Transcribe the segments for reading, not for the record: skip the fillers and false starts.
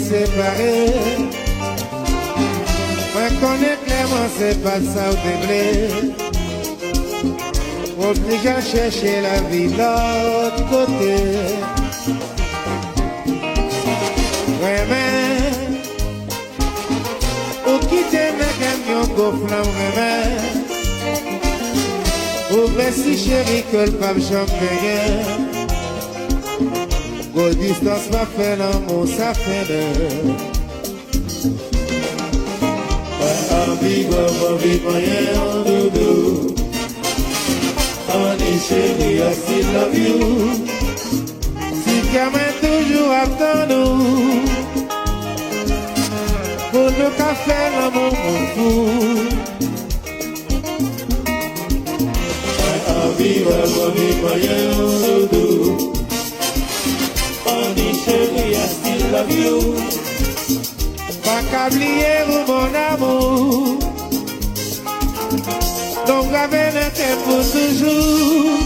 Séparé, moi connais clairement c'est pas ça au déblé. Obligé à chercher la vie de l'autre côté. Ouais mais, ou quitter mes camions gonflants vraiment. Ouvre si chéri que le pape champagne. Go distance va faire l'amour, ça fait l'heure. Envie, moyen en doudou. On est chéri, I still love you. Si gamin toujours attend nous. Pour nous qu'à faire l'amour, mon fou. Envie, moyen en doudou. Chérie, I still love you. Pas qu'oublier mon amour. Donc avec le temps pour toujours.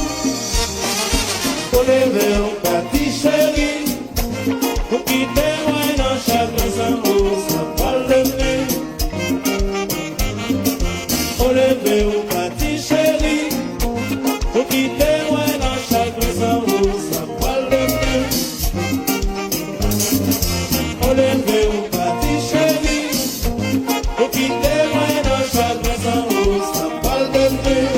Pour lever un petit chéri. Pour quitter moi dans chaque amour. Ça parle de me. Pour lever un petit chéri. Pour quitter moi dans chaque amour. Ça parle de me. Lever un petit chéri, pour quitter moi dans chaque maison où ça parle de nous.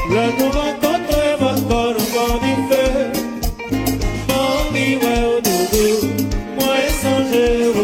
Le nous rencontrer encore bon fait. Mon ouais au doudou, moi et songer au.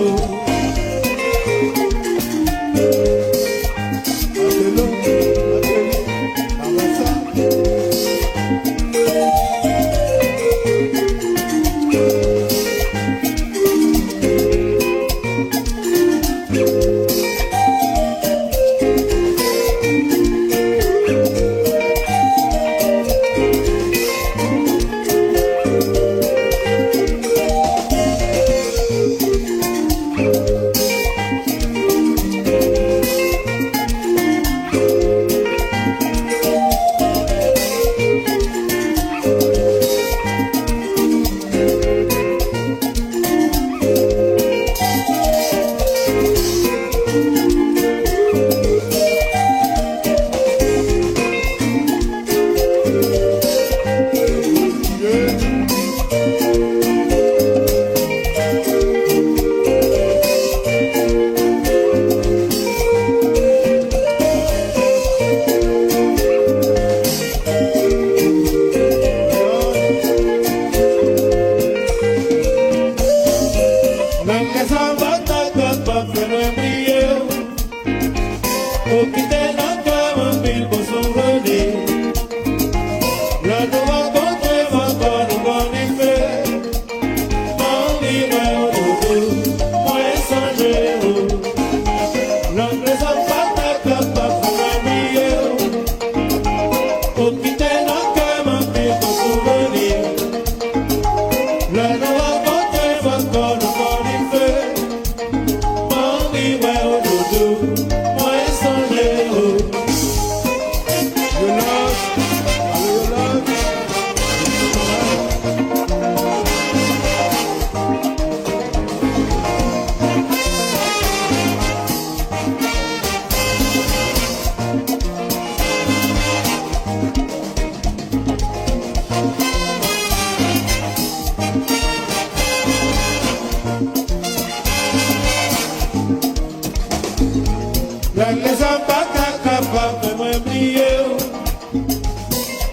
Les ampatas capables de m'oublier,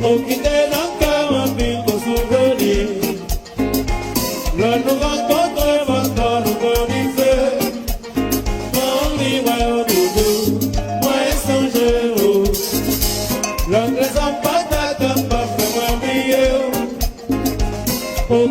au quitter l'encore un pile pour souvenir. Le nous rencontre encore nous connaissons. Mon livre au doudou, moi et songer au. Les ampatas capables de m'oublier, au